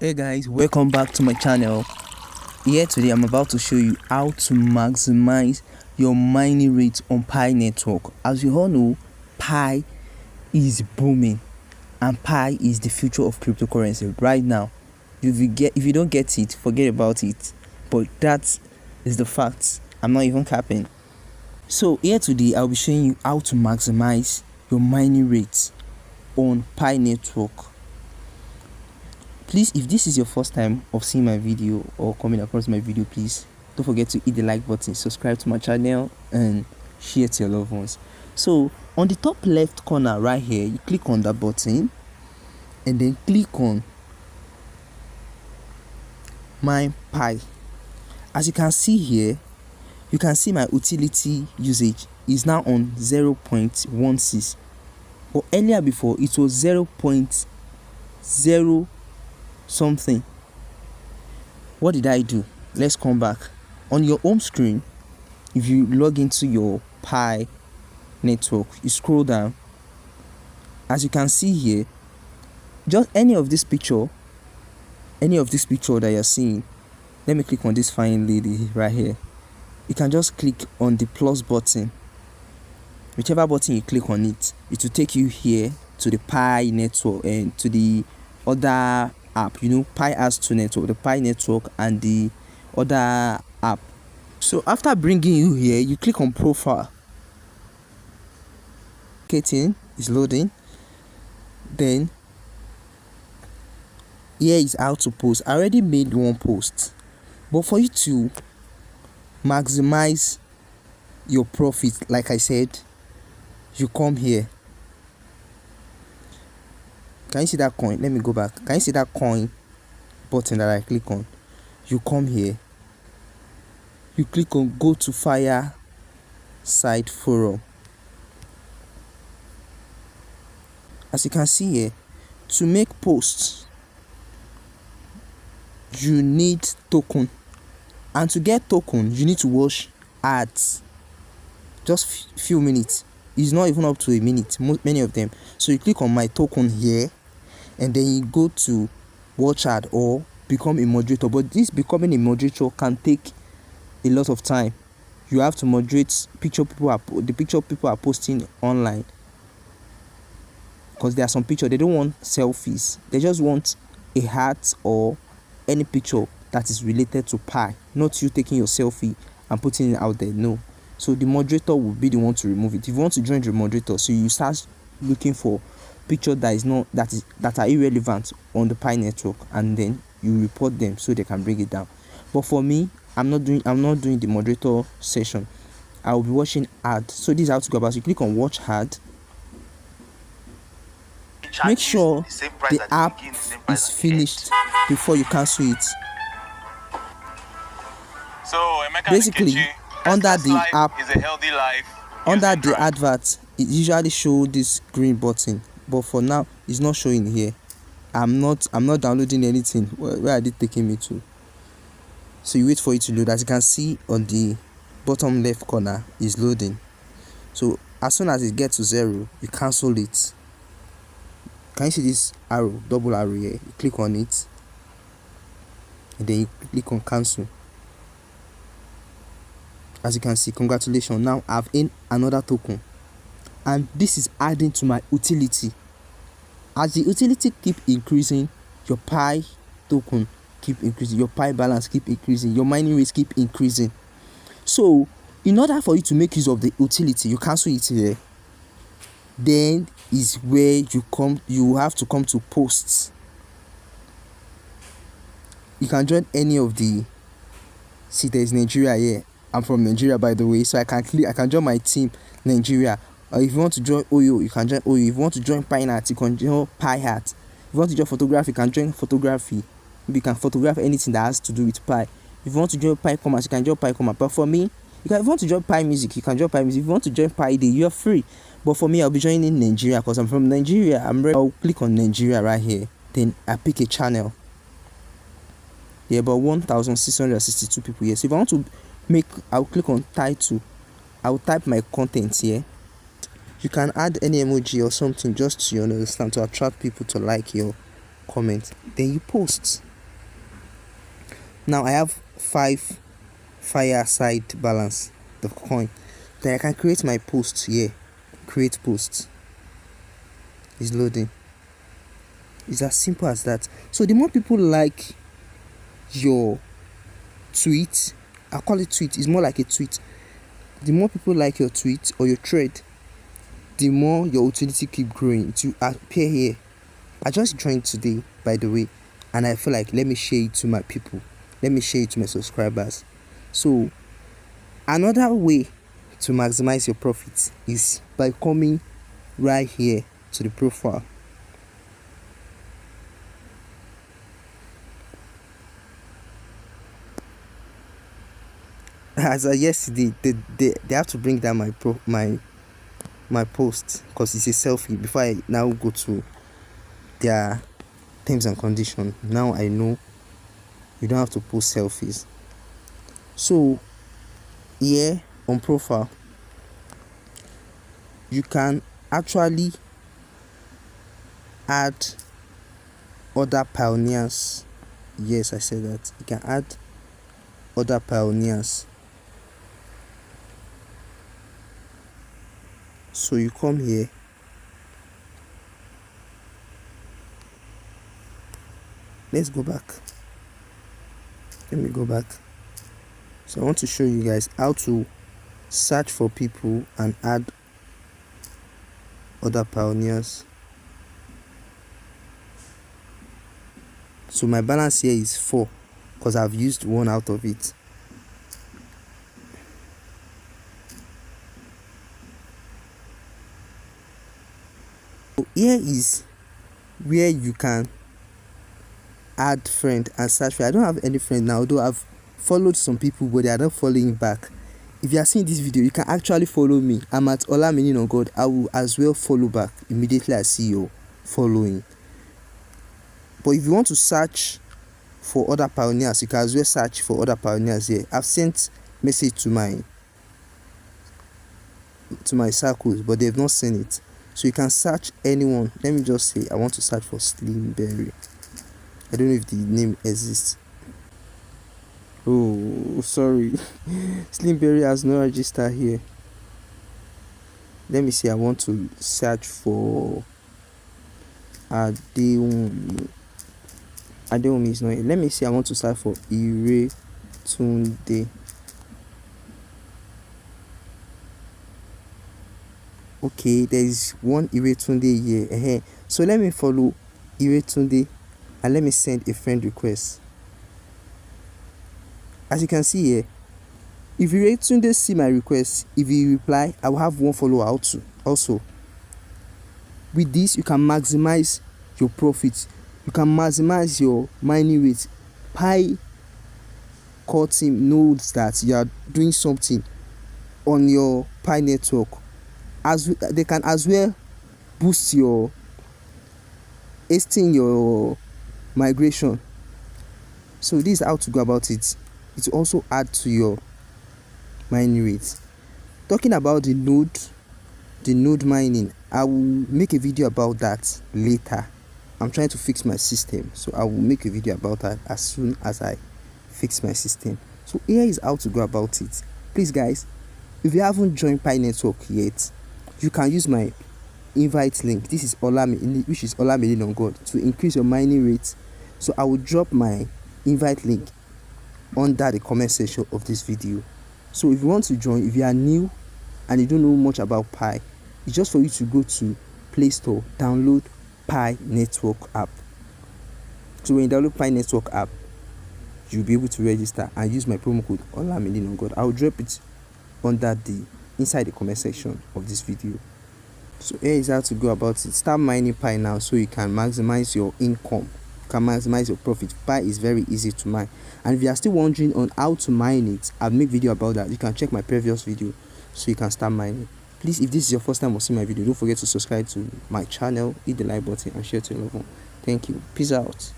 Hey guys, welcome back to my channel. Here today I'm about to show you how to maximize your mining rate on Pi network. As you all know, Pi is booming and Pi is the future of cryptocurrency right now. If you don't get it, forget about it. But that is the fact. I'm not even capping. So here today I'll be showing you how to maximize your mining rate on Pi network. Please, if this is your first time of seeing my video or coming across my video, please don't forget to hit the like button, subscribe to my channel and share to your loved ones. So on the top left corner right here, you click on that button and then click on Mine Pi. As you can see here, you can see my utility usage is now on 0.16, but earlier before it was 0.0 something. What did I do? Let's come back. On your home screen, if you log into your Pi network, you scroll down. As you can see here, just any of this picture that you're seeing, let me click on this fine lady right here. You can just click on the plus button. Whichever button you click on it, it will take you here to the Pi network and to the other app. You know, Pi has two networks, the Pi network and the other app. So after bringing you here, you click on profile. Getting is loading. Then here is how to post. I already made one post, but for you to maximize your profit, like I said, you come here. Can you see that coin? Let me go back. Can you see that coin button that I click on? You come here. You click on go to Fireside Forum. As you can see here, to make posts, you need token. And to get token, you need to watch ads. Just few minutes. It's not even up to a minute, many of them. So you click on my token here, and then you go to watch ad or become a moderator. But this becoming a moderator can take a lot of time. You have to moderate the picture people are posting online, because there are some pictures they don't want selfies. They just want a hat or any picture that is related to Pi, not you taking your selfie and putting it out there. No. So the moderator will be the one to remove it. If you want to join the moderator, so you start looking for picture that are irrelevant on the Pi network, and then you report them so they can bring it down. But for me, I'm not doing the moderator session. I will be watching ad. So this is how to go about. So you click on watch ad. Make sure the app is finished before you cancel it. So basically, under the app, under the advert, it usually shows this green button, but for now it's not showing here. I'm not downloading anything. Where are they taking me to? So you wait for it to load. As you can see on the bottom left corner, is loading. So as soon as it gets to 0, you cancel it. Can you see this arrow, double arrow here? You click on it and then you click on cancel. As you can see, congratulations, now I've earned another token, and this is adding to my utility. As the utility keep increasing, your Pi token keep increasing, your Pi balance keep increasing, your mining rates keep increasing. So in order for you to make use of the utility, you cancel it here. Then is where you have to come to posts. You can join any of the, see there's Nigeria here. I'm from Nigeria, by the way, so I can join my team Nigeria. Or if you want to join OYO, you can join OYO. If you want to join Pi Hat, you can join Pi Hat. If you want to join photography, you can join photography. Maybe you can photograph anything that has to do with Pi. If you want to join Pi Commerce, you can join Pi Commerce. But for me, if you want to join Pi Music, you can join Pi Music. If you want to join Pi Day, you're free. But for me, I'll be joining Nigeria because I'm from Nigeria. I'll click on Nigeria right here. Then I pick a channel. There are about 1,662 people here. So if I want to I'll click on title. I'll type my content here. You can add any emoji or something just to understand, to attract people to like your comment. Then you post. Now I have 5 fireside balance the coin. Then I can create my post here. Create post is loading. It's as simple as that. So the more people like your tweet, I call it tweet, it's more like a tweet. The more people like your tweet or your thread, the more your utility keep growing to appear here. I just joined today, by the way, and I feel like let me share it to my people. Let me share it to my subscribers. So another way to maximize your profits is by coming right here to the profile. As of yesterday, they have to bring down my post because it's a selfie. Before I now go to their terms and conditions, now I know you don't have to post selfies. So here on profile, you can actually add other pioneers. Yes, I said that. You can add other pioneers. So you come here, let's go back. Let me go back. So I want to show you guys how to search for people and add other pioneers. So my balance here is 4 because I've used 1 out of it. So here is where you can add friend and search for. I don't have any friend now, although I've followed some people, but they are not following back. If you are seeing this video, you can actually follow me. I'm at Olamini on God. I will as well follow back immediately I see you following. But if you want to search for other pioneers, you can as well search for other pioneers here. I've sent message to my circles, but they've not seen it. So you can search anyone. Let me just say I want to search for Slim Berry. I don't know if the name exists. Oh, sorry. Slim Berry has no register here. Let me see. I want to search for Adewumi. Adewumi is not here. Let me see. I want to search for Iretunde. Okay, there is one Iretunde here. So let me follow Iretunde and let me send a friend request. As you can see here, if Iretunde see my request, if he reply, I will have 1 follower also. With this, you can maximize your profits. You can maximize your mining rate. Pi core team knows that you are doing something on your Pi network. They can as well boost your hasten your migration. So this is how to go about it. It will also add to your mining rate. Talking about the node mining, I will make a video about that later. I'm trying to fix my system, so I will make a video about that as soon as I fix my system. So here is how to go about it. Please guys, if you haven't joined Pi network yet, you can use my invite link. This is Olamide, which is Olamide on God, to increase your mining rate. So I will drop my invite link under the comment section of this video. So if you want to join, if you are new and you don't know much about Pi, it's just for you to go to Play Store, download Pi network app. So when you download Pi network app, you'll be able to register and use my promo code Olamide on God. I will drop it under inside the comment section of this video. So here is how to go about it. Start mining Pi now so you can maximize your income. You can maximize your profit. Pi is very easy to mine. And if you are still wondering on how to mine it, I've made video about that. You can check my previous video so you can start mining. Please, if this is your first time watching my video, don't forget to subscribe to my channel, hit the like button and share to your loved one. Thank you. Peace out.